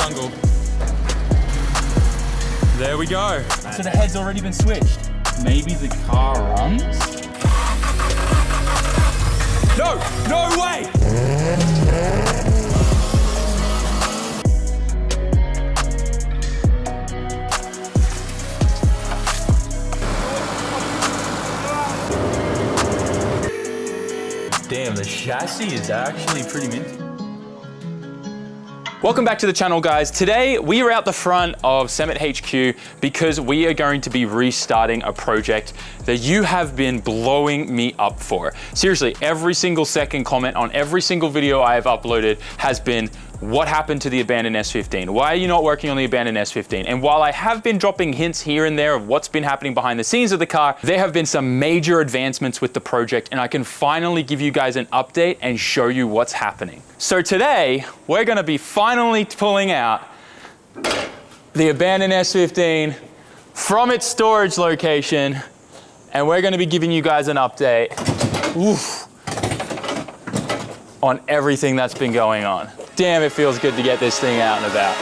jungle. There we go. So the head's already been switched. Maybe the car runs? No, no way! Damn, the chassis is actually pretty minty. Welcome back to the channel, guys. Today, we are out the front of SAMMIT HQ because we are going to be restarting a project that you have been blowing me up for. Seriously, every single second comment on every single video I have uploaded has been, what happened to the abandoned S15? Why are you not working on the abandoned S15? And while I have been dropping hints here and there of what's been happening behind the scenes of the car, there have been some major advancements with the project, and I can finally give you guys an update and show you what's happening. So today, we're gonna be finally pulling out the abandoned S15 from its storage location, and we're gonna be giving you guys an update on everything that's been going on. Damn, it feels good to get this thing out and about.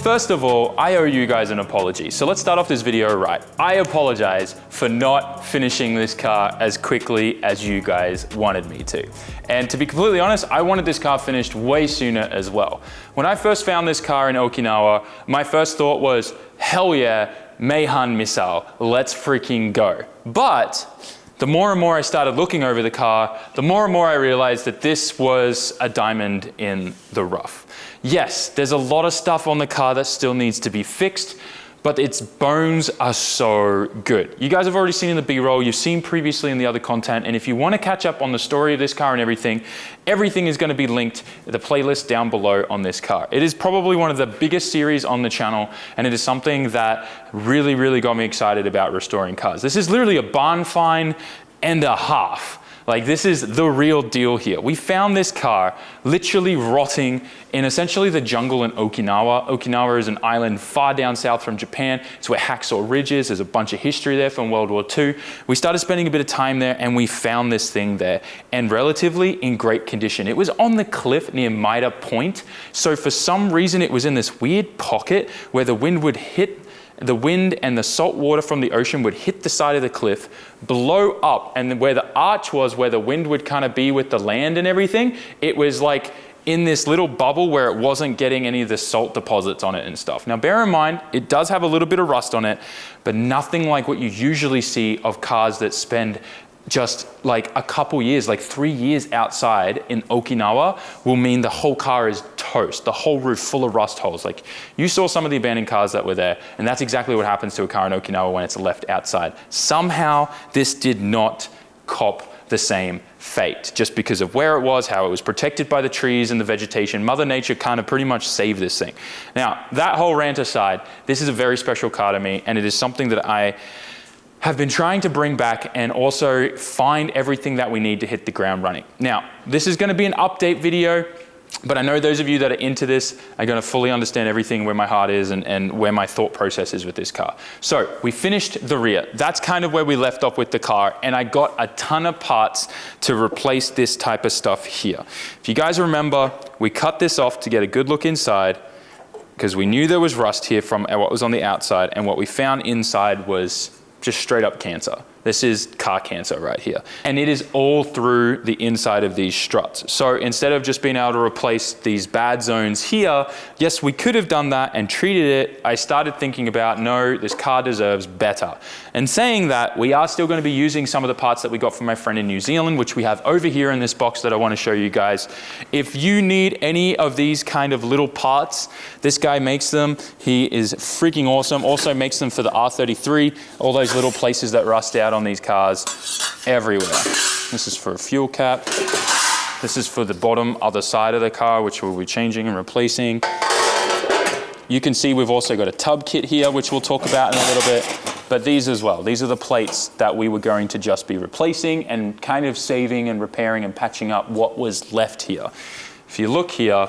First of all, I owe you guys an apology. So let's start off this video right. I apologize for not finishing this car as quickly as you guys wanted me to. And to be completely honest, I wanted this car finished way sooner as well. When I first found this car in Okinawa, my first thought was, hell yeah, Meihan missile, let's freaking go. But the more and more I started looking over the car, the more and more I realized that this was a diamond in the rough. Yes, there's a lot of stuff on the car that still needs to be fixed, but its bones are so good. You guys have already seen in the B-roll, you've seen previously in the other content, and if you want to catch up on the story of this car and everything is going to be linked in the playlist down below on this car. It is probably one of the biggest series on the channel, and it is something that really, really got me excited about restoring cars. This is literally a barn find and a half. Like, this is the real deal here. We found this car literally rotting in essentially the jungle in Okinawa. Okinawa is an island far down south from Japan. It's where Hacksaw Ridge is. There's a bunch of history there from World War II. We started spending a bit of time there and we found this thing there, and relatively in great condition. It was on the cliff near Maida Point. So for some reason, it was in this weird pocket where the wind would hit the wind and the salt water from the ocean would hit the side of the cliff, blow up, and where the arch was, where the wind would kind of be with the land and everything, it was like in this little bubble where it wasn't getting any of the salt deposits on it and stuff. Now, bear in mind, it does have a little bit of rust on it, but nothing like what you usually see of cars that spend just like a couple years, like 3 years outside in Okinawa will mean the whole car is toast, the whole roof full of rust holes. Like, you saw some of the abandoned cars that were there, and that's exactly what happens to a car in Okinawa when it's left outside. Somehow this did not cop the same fate, just because of where it was, how it was protected by the trees and the vegetation. Mother Nature kind of pretty much saved this thing. Now, that whole rant aside, this is a very special car to me, and it is something that I have been trying to bring back and also find everything that we need to hit the ground running. Now, this is going to be an update video, but I know those of you that are into this are going to fully understand everything, where my heart is and where my thought process is with this car. So we finished the rear. That's kind of where we left off with the car, and I got a ton of parts to replace this type of stuff here. If you guys remember, we cut this off to get a good look inside because we knew there was rust here from what was on the outside, and what we found inside was just straight up cancer. This is car cancer right here. And it is all through the inside of these struts. So instead of just being able to replace these bad zones here, yes, we could have done that and treated it. I started thinking about, no, this car deserves better. And saying that, we are still going to be using some of the parts that we got from my friend in New Zealand, which we have over here in this box that I want to show you guys. If you need any of these kind of little parts, this guy makes them. He is freaking awesome. Also makes them for the R33, all those little places that rust out on these cars everywhere. This is for a fuel cap. This is for the bottom other side of the car, which we'll be changing and replacing. You can see we've also got a tub kit here, which we'll talk about in a little bit. but these as well. These are the plates that we were going to just be replacing and kind of saving and repairing and patching up what was left here. If you look here,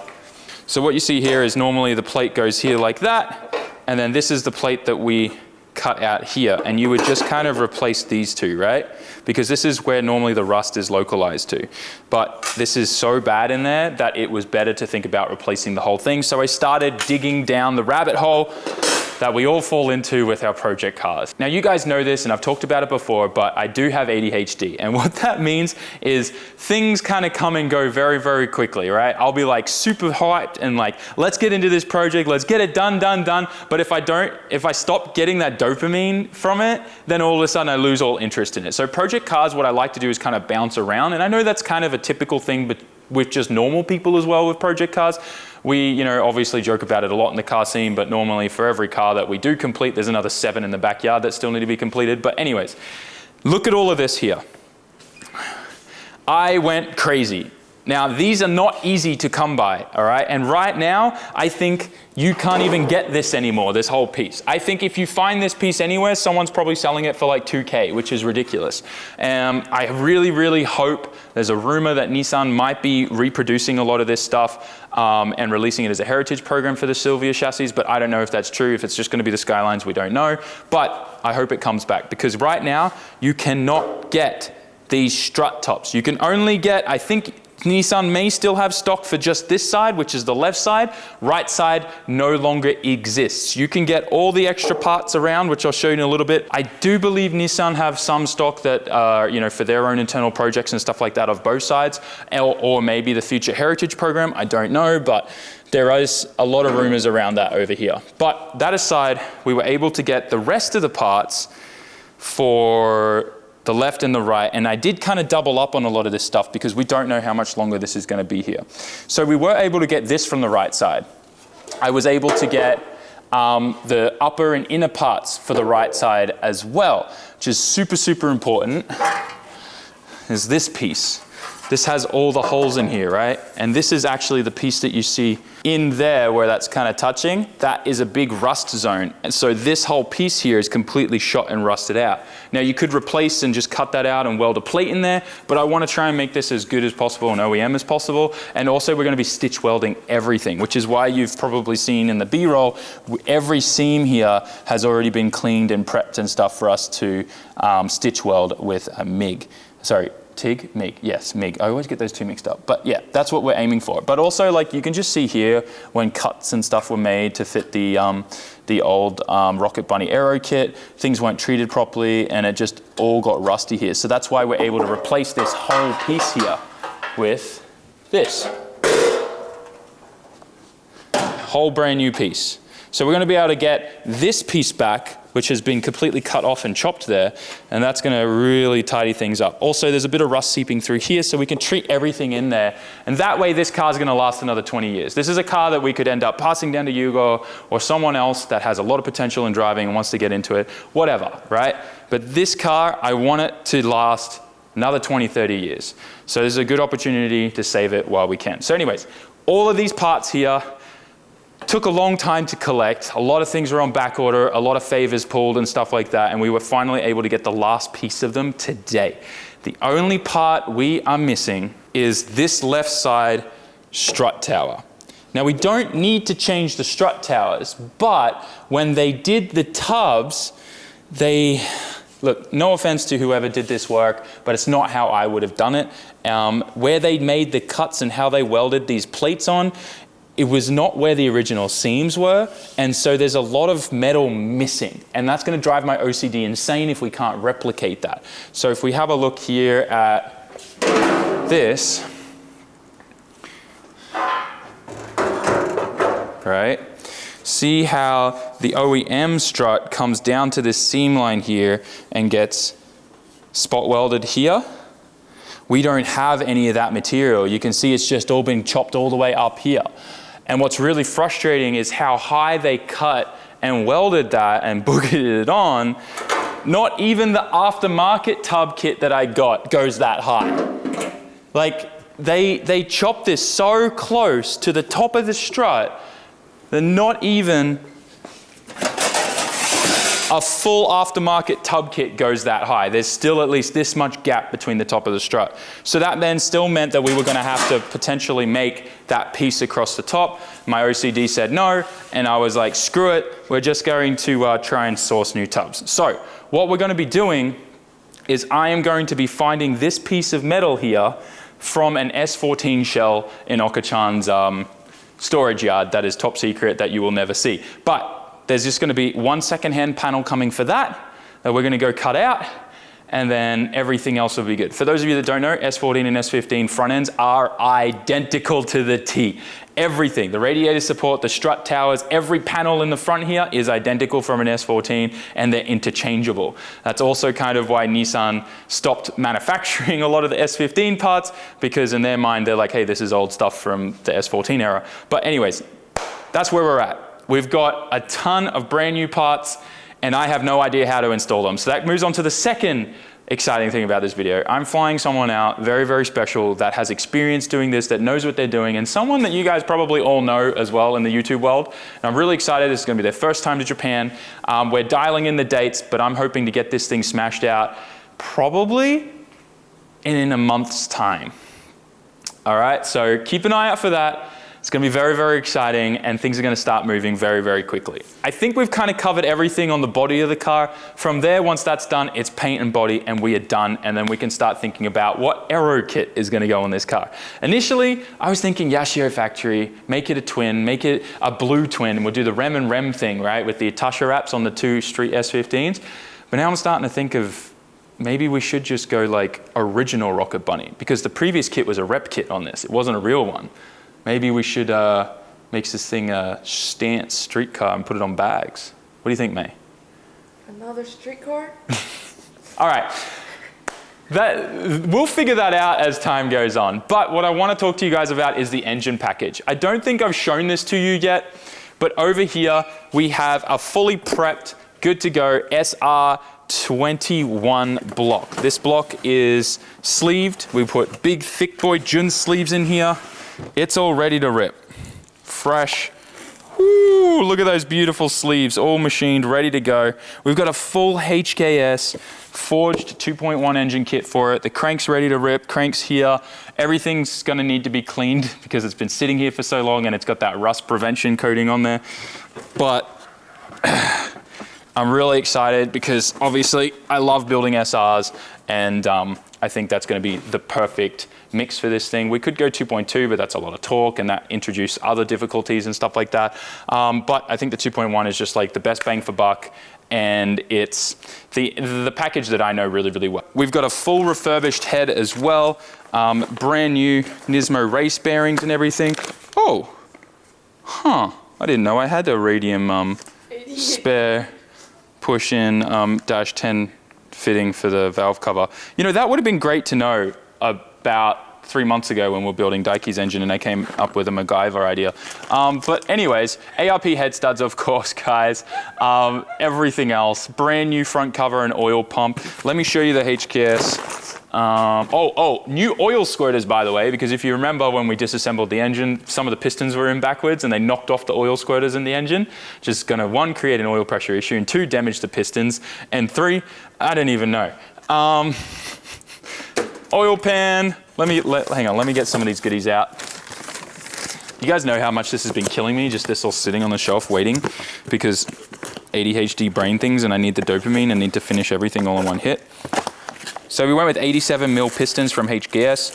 so what you see here is normally the plate goes here like that, and then this is the plate that we cut out here, and you would just kind of replace these two, right? Because this is where normally the rust is localized to. But this is so bad in there that it was better to think about replacing the whole thing. So I started digging down the rabbit hole that we all fall into with our project cars. Now you guys know this and I've talked about it before, but I do have ADHD. And what that means is things kind of come and go very, very quickly, right? I'll be like super hyped and like, let's get into this project, let's get it done. But if I stop getting that dopamine from it, then all of a sudden I lose all interest in it. So project cars, what I like to do is kind of bounce around. And I know that's kind of a typical thing, but with just normal people as well with project cars. We, obviously joke about it a lot in the car scene, but normally for every car that we do complete, there's another 7 in the backyard that still need to be completed. But anyways, look at all of this here. I went crazy. Now, these are not easy to come by, all right? And right now, I think you can't even get this anymore, this whole piece. I think if you find this piece anywhere, someone's probably selling it for like $2K, which is ridiculous. I really, really hope, there's a rumor that Nissan might be reproducing a lot of this stuff and releasing it as a heritage program for the Silvia chassis, but I don't know if that's true. If it's just gonna be the Skylines, we don't know. But I hope it comes back, because right now, you cannot get these strut tops. You can only get, I think, Nissan may still have stock for just this side, which is the left side. Right side no longer exists. You can get all the extra parts around, which I'll show you in a little bit. I do believe Nissan have some stock that, for their own internal projects and stuff like that of both sides, or maybe the future heritage program, I don't know, but there is a lot of rumors around that over here. But that aside, we were able to get the rest of the parts for the left and the right, and I did kind of double up on a lot of this stuff because we don't know how much longer this is going to be here. So we were able to get this from the right side. I was able to get the upper and inner parts for the right side as well, which is super, super important, is this piece. This has all the holes in here, right? And this is actually the piece that you see in there where that's kind of touching. That is a big rust zone. And so this whole piece here is completely shot and rusted out. Now you could replace and just cut that out and weld a plate in there, but I want to try and make this as good as possible and OEM as possible. And also we're going to be stitch welding everything, which is why you've probably seen in the B-roll, every seam here has already been cleaned and prepped and stuff for us to stitch weld with a MIG. Sorry. TIG? MIG, yes, MIG. I always get those two mixed up. But yeah, that's what we're aiming for. But also, like, you can just see here when cuts and stuff were made to fit the old Rocket Bunny Aero kit, things weren't treated properly and it just all got rusty here. So that's why we're able to replace this whole piece here with this. Whole brand new piece. So we're going to be able to get this piece back, which has been completely cut off and chopped there, and that's going to really tidy things up. Also, there's a bit of rust seeping through here, so we can treat everything in there, and that way this car is going to last another 20 years. This is a car that we could end up passing down to Hugo or someone else that has a lot of potential in driving and wants to get into it, whatever, right? But this car, I want it to last another 20, 30 years. So this is a good opportunity to save it while we can. So anyways, all of these parts here took a long time to collect. A lot of things were on back order, a lot of favors pulled and stuff like that, and we were finally able to get the last piece of them today. The only part we are missing is this left side strut tower. Now we don't need to change the strut towers, but when they did the tubs, look, no offense to whoever did this work, but it's not how I would have done it. Where they made the cuts and how they welded these plates on, it was not where the original seams were, and so there's a lot of metal missing, and that's going to drive my OCD insane if we can't replicate that. So if we have a look here at this, right? See how the OEM strut comes down to this seam line here and gets spot welded here? We don't have any of that material. You can see it's just all been chopped all the way up here. And what's really frustrating is how high they cut and welded that and boogered it on. Not even the aftermarket tub kit that I got goes that high. Like, they chopped this so close to the top of the strut that not even a full aftermarket tub kit goes that high. There's still at least this much gap between the top of the strut. So that then still meant that we were gonna have to potentially make that piece across the top. My OCD said no, and I was like, screw it, we're just going to try and source new tubs. So what we're gonna be doing is I am going to be finding this piece of metal here from an S14 shell in Oka-chan's storage yard that is top secret that you will never see. But there's just gonna be one secondhand panel coming for that we're gonna go cut out, and then everything else will be good. For those of you that don't know, S14 and S15 front ends are identical to the T. Everything, the radiator support, the strut towers, every panel in the front here is identical from an S14, and they're interchangeable. That's also kind of why Nissan stopped manufacturing a lot of the S15 parts, because in their mind, they're like, hey, this is old stuff from the S14 era. But anyways, that's where we're at. We've got a ton of brand new parts, and I have no idea how to install them. So that moves on to the second exciting thing about this video. I'm flying someone out, very, very special, that has experience doing this, that knows what they're doing, and someone that you guys probably all know as well in the YouTube world. And I'm really excited. This is gonna be their first time to Japan. We're dialing in the dates, but I'm hoping to get this thing smashed out probably in a month's time. All right, so keep an eye out for that. It's gonna be very, very exciting, and things are gonna start moving very, very quickly. I think we've kind of covered everything on the body of the car. From there, once that's done, it's paint and body, and we are done, and then we can start thinking about what aero kit is gonna go on this car. Initially, I was thinking Yashio factory, make it a twin, make it a blue twin, and we'll do the rem and rem thing, right, with the Atasha wraps on the two street S15s. But now I'm starting to think of maybe we should just go like original Rocket Bunny, because the previous kit was a rep kit on this. It wasn't a real one. Maybe we should make this thing a stance street car and put it on bags. What do you think, May? Another street car? All right. We'll figure that out as time goes on. But what I want to talk to you guys about is the engine package. I don't think I've shown this to you yet, but over here we have a fully prepped, good to go SR21 block. This block is sleeved. We put big thick boy Jun sleeves in here. It's all ready to rip. Fresh. Woo, look at those beautiful sleeves, all machined, ready to go. We've got a full HKS forged 2.1 engine kit for it. The crank's ready to rip, crank's here. Everything's gonna need to be cleaned because it's been sitting here for so long and it's got that rust prevention coating on there. But I'm really excited because obviously I love building SRs, and I think that's gonna be the perfect mix for this thing. We could go 2.2, but that's a lot of torque and that introduce other difficulties and stuff like that. But I think the 2.1 is just like the best bang for buck, and it's the package that I know really, really well. We've got a full refurbished head as well, brand new Nismo race bearings and everything. Oh, huh, I didn't know I had a radium spare push-in -10 fitting for the valve cover. You know, that would have been great to know about 3 months ago when we were building Daiki's engine and I came up with a MacGyver idea. But anyways, ARP head studs, of course, guys. Everything else, brand new front cover and oil pump. Let me show you the HKS. New oil squirters, by the way, because if you remember when we disassembled the engine, some of the pistons were in backwards and they knocked off the oil squirters in the engine. Just gonna, 1, create an oil pressure issue, and 2, damage the pistons, and 3, I don't even know. Oil pan, hang on, let me get some of these goodies out. You guys know how much this has been killing me, just this all sitting on the shelf waiting, because ADHD brain things and I need the dopamine and need to finish everything all in one hit. So we went with 87 mil pistons from HKS.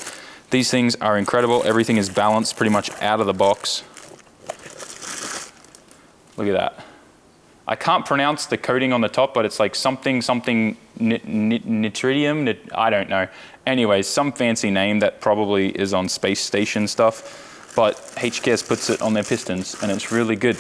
These things are incredible. Everything is balanced pretty much out of the box. Look at that. I can't pronounce the coating on the top, but it's like something nitridium, I don't know. Anyways, some fancy name that probably is on space station stuff, but HKS puts it on their pistons and it's really good.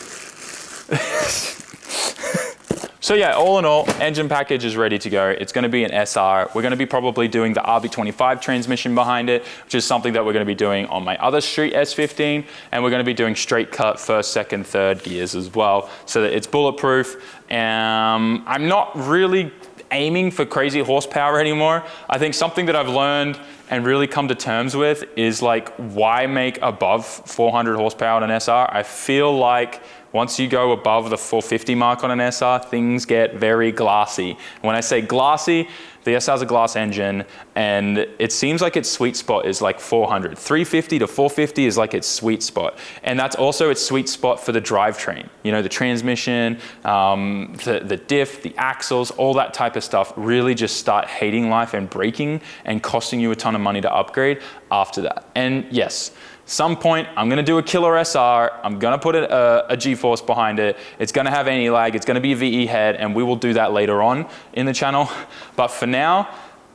So yeah, all in all, engine package is ready to go. It's gonna be an SR. We're gonna be probably doing the RB25 transmission behind it, which is something that we're gonna be doing on my other street S15, and we're gonna be doing straight cut first, second, third gears as well, so that it's bulletproof. I'm not really aiming for crazy horsepower anymore. I think something that I've learned and really come to terms with is like, why make above 400 horsepower in an SR? I feel like Once you go above the 450 mark on an SR, things get very glassy. When I say glassy, the SR is a glass engine, and it seems like its sweet spot is like 400. 350 to 450 is like its sweet spot. And that's also its sweet spot for the drivetrain. You know, the transmission, the diff, the axles, all that type of stuff really just start hating life and breaking and costing you a ton of money to upgrade after that. And yes, some point, I'm gonna do a killer SR, I'm gonna put a G-force behind it, it's gonna have anti-lag, it's gonna be a VE head, and we will do that later on in the channel. But for now,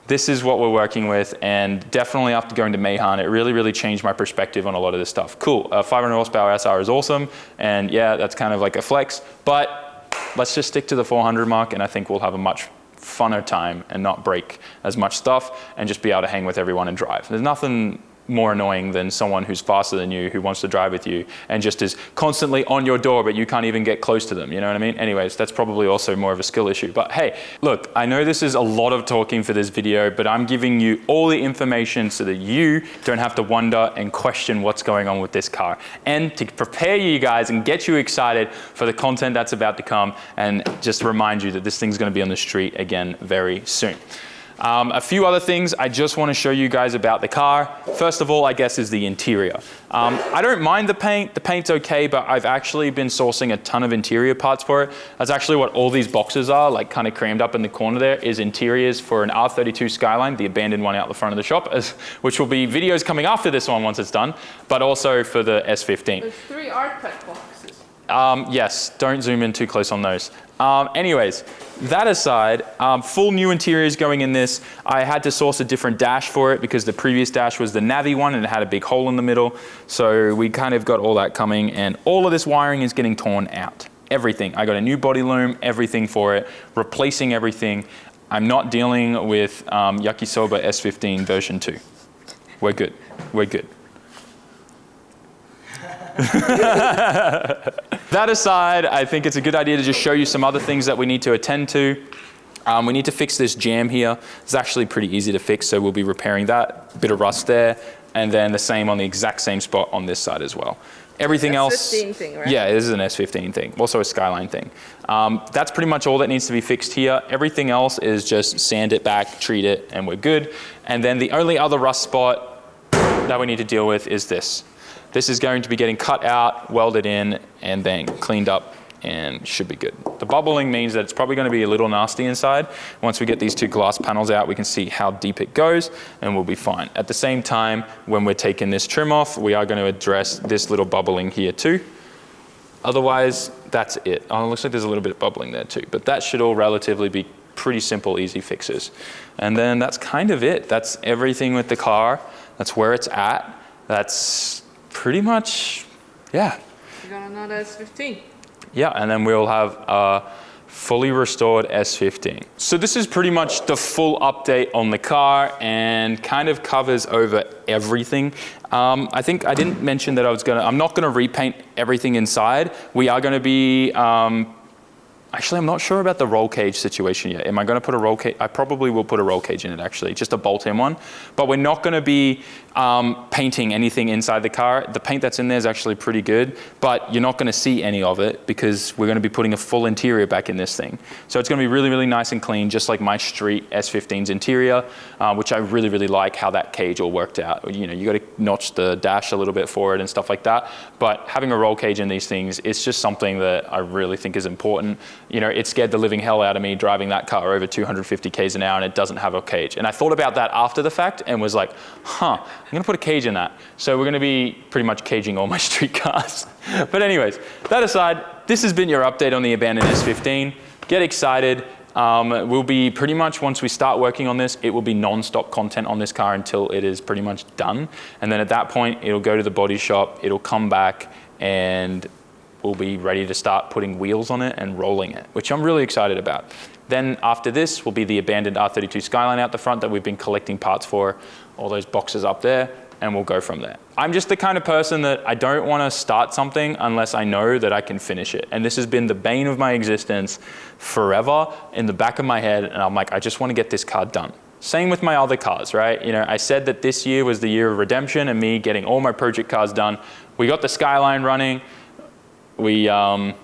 this is what we're working with, and definitely after going to Mayhan, it really changed my perspective on a lot of this stuff. Cool, 500 horsepower SR is awesome, and yeah, that's kind of like a flex, but let's just stick to the 400 mark, and I think we'll have a much funner time and not break as much stuff, and just be able to hang with everyone and drive. There's nothing more annoying than someone who's faster than you, who wants to drive with you, and just is constantly on your door, but you can't even get close to them, you know what I mean? Anyways, that's probably also more of a skill issue. But hey, look, I know this is a lot of talking for this video, but I'm giving you all the information so that you don't have to wonder and question what's going on with this car. And to prepare you guys and get you excited for the content that's about to come, and just remind you that this thing's gonna be on the street again very soon. A few other things I just want to show you guys about the car. First of all, I guess, is the interior. I don't mind the paint. The paint's okay, but I've actually been sourcing a ton of interior parts for it. That's actually what all these boxes are, like kind of crammed up in the corner there, is interiors for an R32 Skyline, the abandoned one out the front of the shop, which will be videos coming after this one once it's done, but also for the S15. There's 3 art pack boxes. Yes, don't zoom in too close on those. Anyways, that aside, full new interiors going in this. I had to source a different dash for it because the previous dash was the Navi one and it had a big hole in the middle. So we kind of got all that coming, and all of this wiring is getting torn out. Everything. I got a new body loom, everything for it, replacing everything. I'm not dealing with Yakisoba S15 version 2. We're good. We're good. That aside, I think it's a good idea to just show you some other things that we need to attend to. We need to fix this jam here. It's actually pretty easy to fix, so we'll be repairing that. Bit of rust there, and then the same on the exact same spot on this side as well. Everything else, S15 thing, right? Yeah, this is an S15 thing, also a Skyline thing. That's pretty much all that needs to be fixed here. Everything else is just sand it back, treat it, and we're good. And then the only other rust spot that we need to deal with is this. This is going to be getting cut out, welded in, and then cleaned up, and should be good. The bubbling means that it's probably going to be a little nasty inside. Once we get these 2 glass panels out, we can see how deep it goes, and we'll be fine. At the same time, when we're taking this trim off, we are going to address this little bubbling here too. Otherwise, that's it. Oh, it looks like there's a little bit of bubbling there too, but that should all relatively be pretty simple, easy fixes. And then that's kind of it. That's everything with the car. That's where it's at. That's pretty much, yeah. You got another S15. Yeah, and then we'll have a fully restored S15. So this is pretty much the full update on the car and kind of covers over everything. I think I didn't mention that I'm not gonna repaint everything inside. We are gonna be, actually, I'm not sure about the roll cage situation yet. Am I gonna put a roll cage? I probably will put a roll cage in it actually, just a bolt-in one. But we're not gonna be painting anything inside the car. The paint that's in there is actually pretty good, but you're not gonna see any of it because we're gonna be putting a full interior back in this thing. So it's gonna be really nice and clean, just like my street S15's interior, which I really like how that cage all worked out. You know, you gotta notch the dash a little bit for it and stuff like that. But having a roll cage in these things, it's just something that I really think is important. You know, it scared the living hell out of me driving that car over 250 k's an hour and it doesn't have a cage. And I thought about that after the fact and was like, I'm gonna put a cage in that. So we're gonna be pretty much caging all my street cars. But anyways, that aside, this has been your update on the abandoned S15. Get excited. We'll be pretty much, once we start working on this, it will be non-stop content on this car until it is pretty much done. And then at that point, it'll go to the body shop, it'll come back, and we'll be ready to start putting wheels on it and rolling it, which I'm really excited about. Then after this will be the abandoned R32 Skyline out the front that we've been collecting parts for, all those boxes up there, and we'll go from there. I'm just the kind of person that I don't want to start something unless I know that I can finish it. And this has been the bane of my existence forever in the back of my head, and I'm like, I just want to get this car done. Same with my other cars, right? You know, I said that this year was the year of redemption and me getting all my project cars done. We got the Skyline running. we got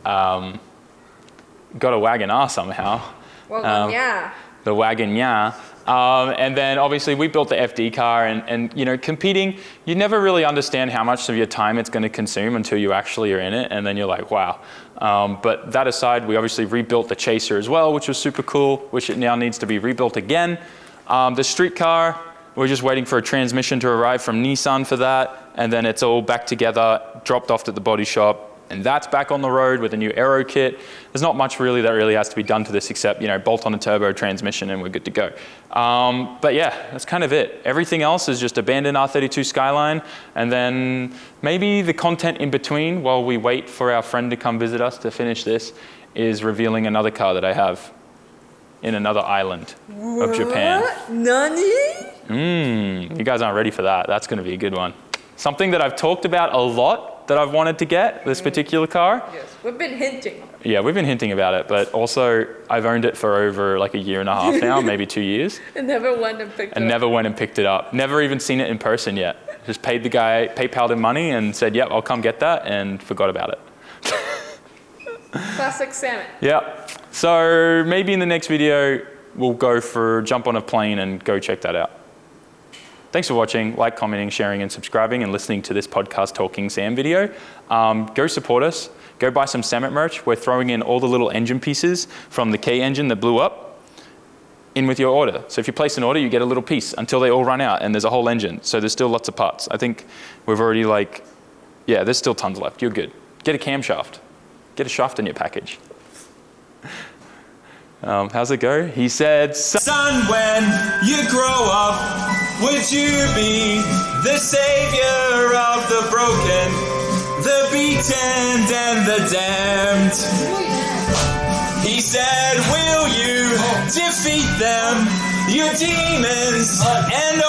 a wagon R somehow. Well, yeah. The wagon, yeah. And then obviously we built the FD car, and you know, competing, you never really understand how much of your time it's going to consume until you actually are in it, and then you're like, wow. But that aside, we obviously rebuilt the Chaser as well, which was super cool, which it now needs to be rebuilt again. The street car, we're just waiting for a transmission to arrive from Nissan for that, and then it's all back together, dropped off at the body shop, and that's back on the road with a new aero kit. There's not much really that really has to be done to this except, you know, bolt on a turbo transmission and we're good to go. But yeah, that's kind of it. Everything else is just abandoned R32 Skyline, and then maybe the content in between while we wait for our friend to come visit us to finish this is revealing another car that I have in another island of Japan. Nani? You guys aren't ready for that. That's going to be a good one. Something that I've talked about a lot that I've wanted to get, this particular car. Yes, we've been hinting. Yeah, we've been hinting about it, but also I've owned it for over like a year and a half now, maybe 2 years. And never went and picked it up. Never went and picked it up. Never even seen it in person yet. Just paid the guy, PayPal'd him money and said, yep, I'll come get that, and forgot about it. Classic SAMMIT. Yeah. So maybe in the next video, we'll jump on a plane and go check that out. Thanks for watching, like, commenting, sharing, and subscribing, and listening to this podcast Talking Sam video. Go support us. Go buy some SAMMIT merch. We're throwing in all the little engine pieces from the K engine that blew up in with your order. So if you place an order, you get a little piece until they all run out, and there's a whole engine. So there's still lots of parts. I think we've already there's still tons left. You're good. Get a camshaft. Get a shaft in your package. How's it go? He said, son, when you grow up, would you be the savior of the broken, the beaten, and the damned? He said, will you defeat them, your demons, and